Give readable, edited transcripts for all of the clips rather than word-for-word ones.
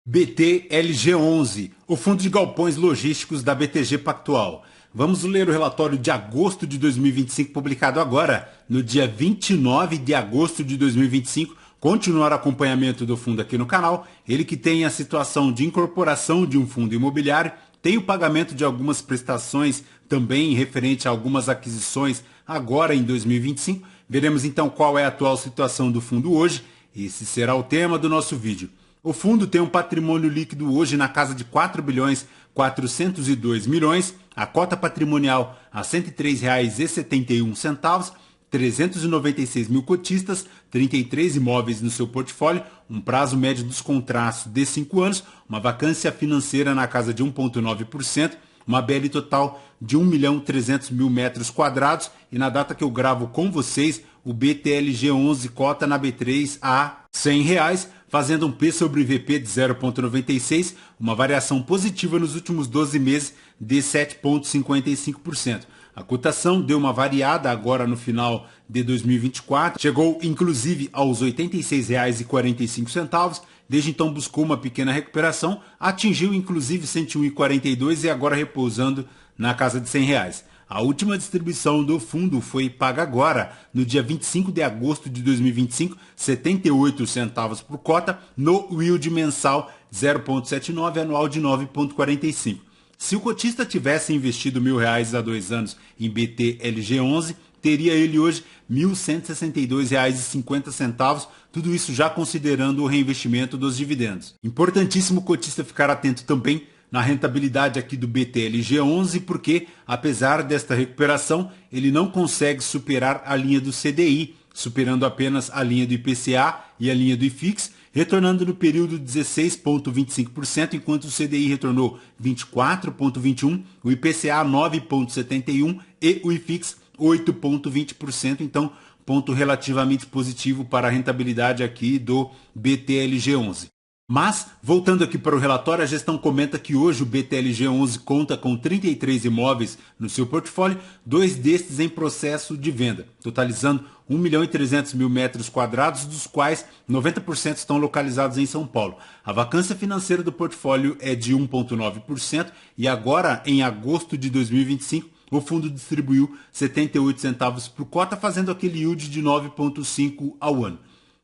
BTLG11, o Fundo de Galpões Logísticos da BTG Pactual. Vamos ler o relatório de agosto de 2025, publicado agora, no dia 29 de agosto de 2025. Continuar acompanhamento do fundo aqui no canal. Ele que tem a situação de incorporação de um fundo imobiliário, tem o pagamento de algumas prestações também referente a algumas aquisições agora em 2025. Veremos então qual é a atual situação do fundo hoje. Esse será o tema do nosso vídeo. O fundo tem um patrimônio líquido hoje na casa de 4 bilhões 402 milhões, a cota patrimonial a R$ 103,71, 396 mil cotistas, 33 imóveis no seu portfólio, um prazo médio dos contratos de 5 anos, uma vacância financeira na casa de 1,9%, uma BL total de 1.300.000 metros quadrados e na data que eu gravo com vocês, o BTLG11 cota na B3 a R$ 100, fazendo um P sobre VP de 0,96, uma variação positiva nos últimos 12 meses de 7,55%. A cotação deu uma variada agora no final de 2024, chegou inclusive aos R$ 86,45, desde então buscou uma pequena recuperação, atingiu inclusive R$ 101,42 e agora repousando na casa de R$ 100. A última distribuição do fundo foi paga agora, no dia 25 de agosto de 2025, 78 centavos por cota, no yield mensal 0,79, anual de 9,45. Se o cotista tivesse investido R$ 1.000 há 2 anos em BTLG11, teria ele hoje R$ 1.162,50, tudo isso já considerando o reinvestimento dos dividendos. Importantíssimo o cotista ficar atento também na rentabilidade aqui do BTLG11, porque apesar desta recuperação, ele não consegue superar a linha do CDI, superando apenas a linha do IPCA e a linha do IFIX, retornando no período 16,25%, enquanto o CDI retornou 24,21%, o IPCA 9,71% e o IFIX 8,20%, então ponto relativamente positivo para a rentabilidade aqui do BTLG11. Mas, voltando aqui para o relatório, a gestão comenta que hoje o BTLG11 conta com 33 imóveis no seu portfólio, 2 destes em processo de venda, totalizando 1.300.000 metros quadrados, dos quais 90% estão localizados em São Paulo. A vacância financeira do portfólio é de 1,9% e agora, em agosto de 2025, o fundo distribuiu 78 centavos por cota, fazendo aquele yield de 9,5% ao ano.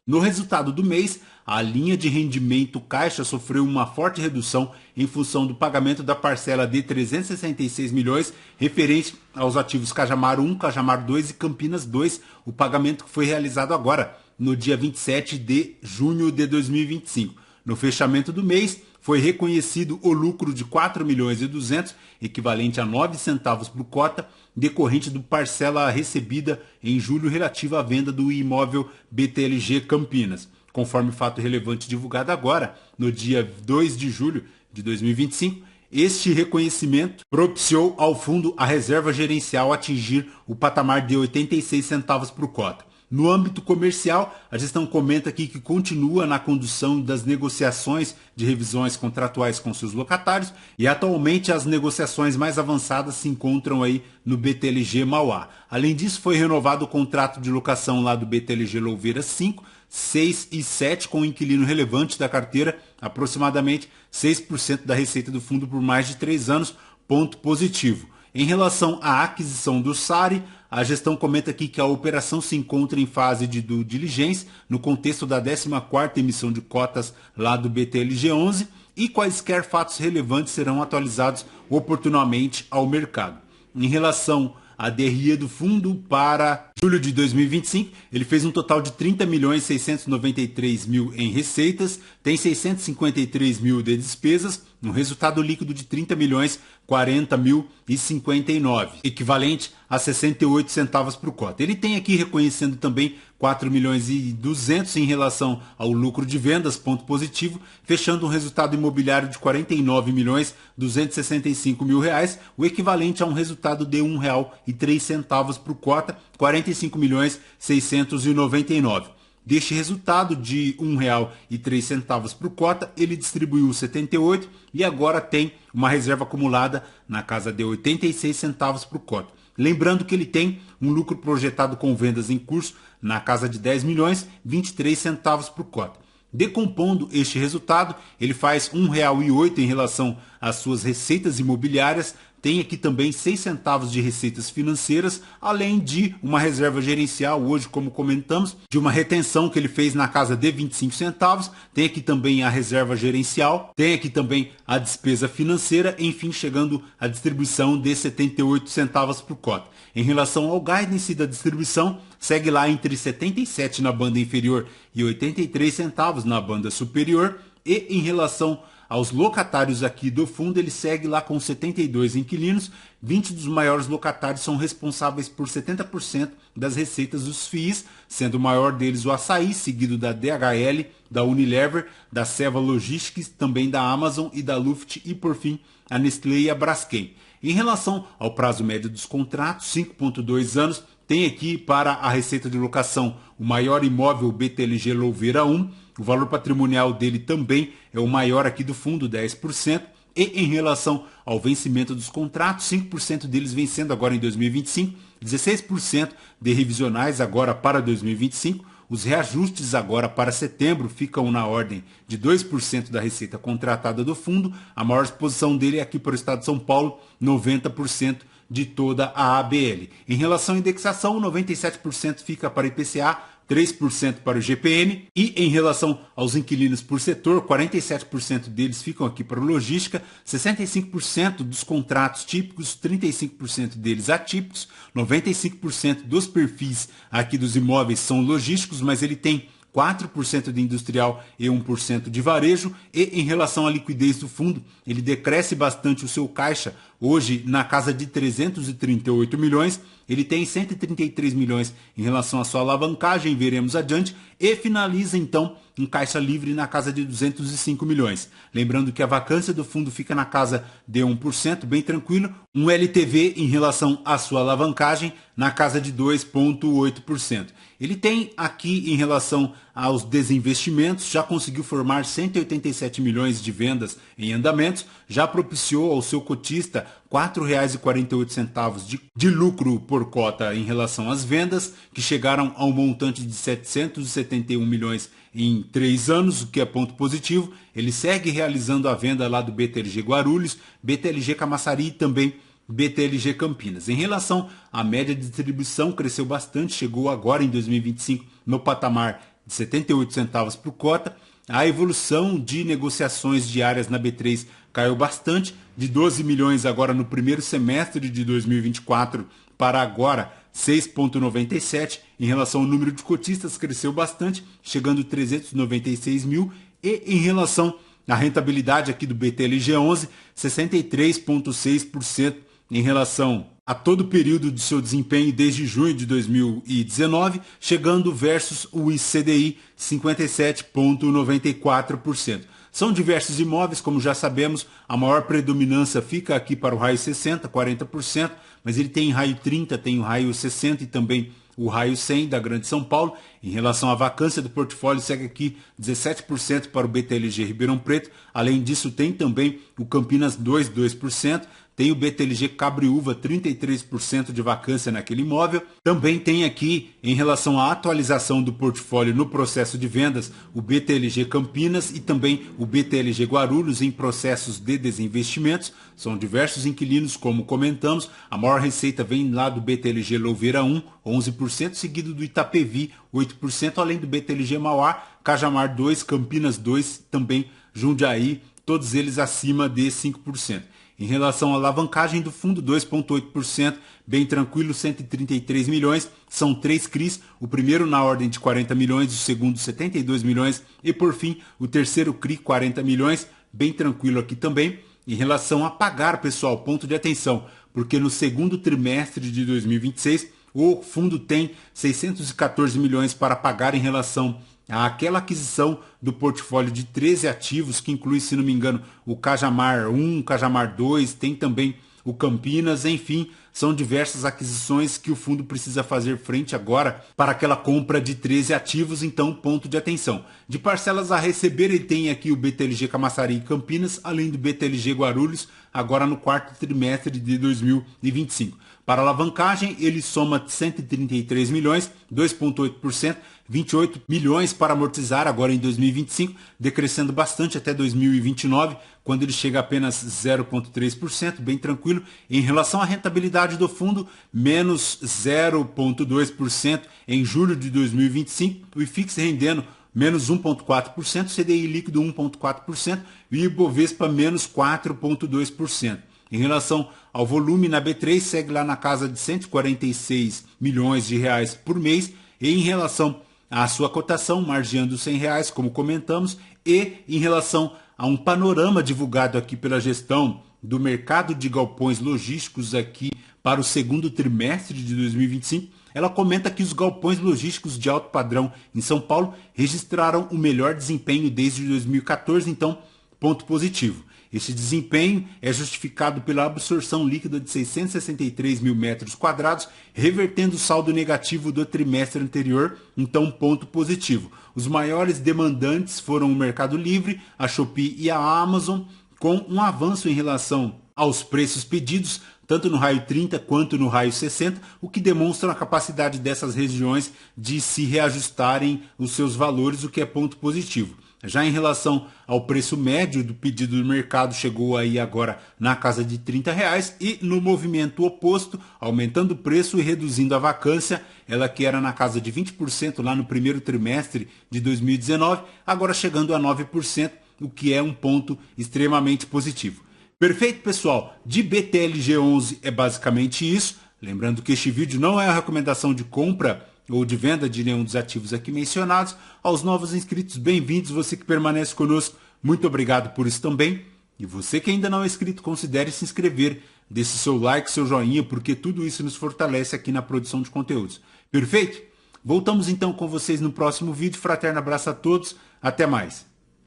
No resultado do mês, a linha de rendimento caixa sofreu uma forte redução em função do pagamento da parcela de 366 milhões referente aos ativos Cajamar 1, Cajamar 2 e Campinas 2, o pagamento que foi realizado agora, no dia 27 de junho de 2025. No fechamento do mês, foi reconhecido o lucro de 4 milhões e 200, equivalente a 9 centavos por cota, decorrente do parcela recebida em julho relativa à venda do imóvel BTLG Campinas. Conforme fato relevante divulgado agora, no dia 2 de julho de 2025, este reconhecimento propiciou ao fundo a reserva gerencial atingir o patamar de 86 centavos por cota. No âmbito comercial, a gestão comenta aqui que continua na condução das negociações de revisões contratuais com seus locatários e atualmente as negociações mais avançadas se encontram aí no BTLG Mauá. Além disso, foi renovado o contrato de locação lá do BTLG Louveira 5, 6 e 7 com o inquilino relevante da carteira, aproximadamente 6% da receita do fundo por mais de 3 anos, ponto positivo. Em relação à aquisição do SARI, a gestão comenta aqui que a operação se encontra em fase de due diligence no contexto da 14ª emissão de cotas lá do BTLG11 e quaisquer fatos relevantes serão atualizados oportunamente ao mercado. Em relação à DRE do fundo para julho de 2025, ele fez um total de 30.693.000 em receitas, tem 653.000 de despesas, um resultado líquido de 30.040.059, equivalente a 68 centavos por cota. Ele tem aqui reconhecendo também 4.200.000 em relação ao lucro de vendas, ponto positivo, fechando um resultado imobiliário de 49.265.000, o equivalente a um resultado de R$ 1,03 por cota, 45.699. Deste resultado de R$ 1,03 por cota, ele distribuiu 78 e agora tem uma reserva acumulada na casa de 86 centavos por cota. Lembrando que ele tem um lucro projetado com vendas em curso na casa de 10 milhões, 23 centavos por cota. Decompondo este resultado, ele faz R$ 1,08 em relação às suas receitas imobiliárias, tem aqui também 6 centavos de receitas financeiras, além de uma reserva gerencial, hoje como comentamos, de uma retenção que ele fez na casa de 25 centavos, tem aqui também a reserva gerencial, tem aqui também a despesa financeira, enfim, chegando à distribuição de 78 centavos por cota. Em relação ao guidance da distribuição, segue lá entre 77 na banda inferior e 83 centavos na banda superior, e em relação aos locatários aqui do fundo, ele segue lá com 72 inquilinos, 20 dos maiores locatários são responsáveis por 70% das receitas dos FIIs, sendo o maior deles o Açaí, seguido da DHL, da Unilever, da Seva Logistics, também da Amazon e da Luft, e por fim a Nestlé e a Braskem. Em relação ao prazo médio dos contratos, 5,2 anos, tem aqui para a receita de locação o maior imóvel BTLG Louveira 1, o valor patrimonial dele também é o maior aqui do fundo, 10%, e em relação ao vencimento dos contratos, 5% deles vencendo agora em 2025, 16% de revisionais agora para 2025, os reajustes agora para setembro ficam na ordem de 2% da receita contratada do fundo, a maior exposição dele é aqui para o estado de São Paulo, 90% de toda a ABL. Em relação à indexação, 97% fica para IPCA, 3% para o GPN, e em relação aos inquilinos por setor, 47% deles ficam aqui para logística, 65% dos contratos típicos, 35% deles atípicos, 95% dos perfis aqui dos imóveis são logísticos, mas ele tem 4% de industrial e 1% de varejo, e em relação à liquidez do fundo, ele decresce bastante o seu caixa, hoje na casa de 338 milhões, ele tem 133 milhões em relação à sua alavancagem, veremos adiante, e finaliza então em caixa livre na casa de 205 milhões. Lembrando que a vacância do fundo fica na casa de 1%, bem tranquilo, um LTV em relação à sua alavancagem na casa de 2,8%. Ele tem aqui em relação aos desinvestimentos, já conseguiu formar 187 milhões de vendas em andamentos, já propiciou ao seu cotista R$ 4,48 de lucro por cota em relação às vendas, que chegaram a um montante de 771 milhões em 3 anos, o que é ponto positivo. Ele segue realizando a venda lá do BTLG Guarulhos, BTLG Camaçari e também BTLG Campinas. Em relação à média de distribuição, cresceu bastante, chegou agora em 2025 no patamar de 78 centavos por cota. A evolução de negociações diárias na B3 caiu bastante, de 12 milhões agora no primeiro semestre de 2024 para agora 6,97. Em relação ao número de cotistas, cresceu bastante, chegando a 396 mil. E em relação à rentabilidade aqui do BTLG11, 63,6% em relação a todo o período de seu desempenho desde junho de 2019, chegando versus o ICDI 57,94%. São diversos imóveis, como já sabemos, a maior predominância fica aqui para o raio 60, 40%, mas ele tem raio 30, tem o raio 60 e também o raio 100 da Grande São Paulo. Em relação à vacância do portfólio, segue aqui 17% para o BTLG Ribeirão Preto. Além disso, tem também o Campinas 2%. Tem o BTLG Cabriúva, 33% de vacância naquele imóvel. Também tem aqui, em relação à atualização do portfólio no processo de vendas, o BTLG Campinas e também o BTLG Guarulhos em processos de desinvestimentos. São diversos inquilinos, como comentamos. A maior receita vem lá do BTLG Louveira 1, 11%, seguido do Itapevi, 8%, além do BTLG Mauá, Cajamar 2, Campinas 2, também Jundiaí, todos eles acima de 5%. Em relação à alavancagem do fundo, 2,8%, bem tranquilo, 133 milhões. São 3 CRIs, o primeiro na ordem de 40 milhões, o segundo 72 milhões e, por fim, o terceiro CRI, 40 milhões, bem tranquilo aqui também. Em relação a pagar, pessoal, ponto de atenção, porque no segundo trimestre de 2026, o fundo tem 614 milhões para pagar em relação àquela aquisição do portfólio de 13 ativos, que inclui, se não me engano, o Cajamar 1, Cajamar 2, tem também o Campinas, enfim, são diversas aquisições que o fundo precisa fazer frente agora para aquela compra de 13 ativos, então ponto de atenção. De parcelas a receber, ele tem aqui o BTLG Camaçari e Campinas, além do BTLG Guarulhos, agora no quarto trimestre de 2025. Para alavancagem, ele soma 133 milhões, 2,8%, 28 milhões para amortizar agora em 2025, decrescendo bastante até 2029, quando ele chega a apenas 0,3%, bem tranquilo. Em relação à rentabilidade do fundo, menos 0,2% em julho de 2025, o IFIX rendendo menos 1,4%, CDI líquido 1,4% e o Ibovespa menos 4,2%. Em relação ao volume, na B3 segue lá na casa de 146 milhões de reais por mês, e em relação à sua cotação, margeando R$100, como comentamos, e em relação a um panorama divulgado aqui pela gestão do mercado de galpões logísticos aqui para o segundo trimestre de 2025, ela comenta que os galpões logísticos de alto padrão em São Paulo registraram o melhor desempenho desde 2014, então ponto positivo. Este desempenho é justificado pela absorção líquida de 663 mil metros quadrados, revertendo o saldo negativo do trimestre anterior, então ponto positivo. Os maiores demandantes foram o Mercado Livre, a Shopee e a Amazon, com um avanço em relação aos preços pedidos, tanto no raio 30 quanto no raio 60, o que demonstra a capacidade dessas regiões de se reajustarem os seus valores, o que é ponto positivo. Já em relação ao preço médio do pedido do mercado, chegou aí agora na casa de R$30 e no movimento oposto, aumentando o preço e reduzindo a vacância, ela que era na casa de 20% lá no primeiro trimestre de 2019, agora chegando a 9%, o que é um ponto extremamente positivo. Perfeito, pessoal? De BTLG11 é basicamente isso. Lembrando que este vídeo não é a recomendação de compra ou de venda de nenhum dos ativos aqui mencionados. Aos novos inscritos, bem-vindos. Você que permanece conosco, muito obrigado por isso também. E você que ainda não é inscrito, considere se inscrever. Deixe seu like, seu joinha, porque tudo isso nos fortalece aqui na produção de conteúdos. Perfeito? Voltamos então com vocês no próximo vídeo. Fraterno abraço a todos. Até mais.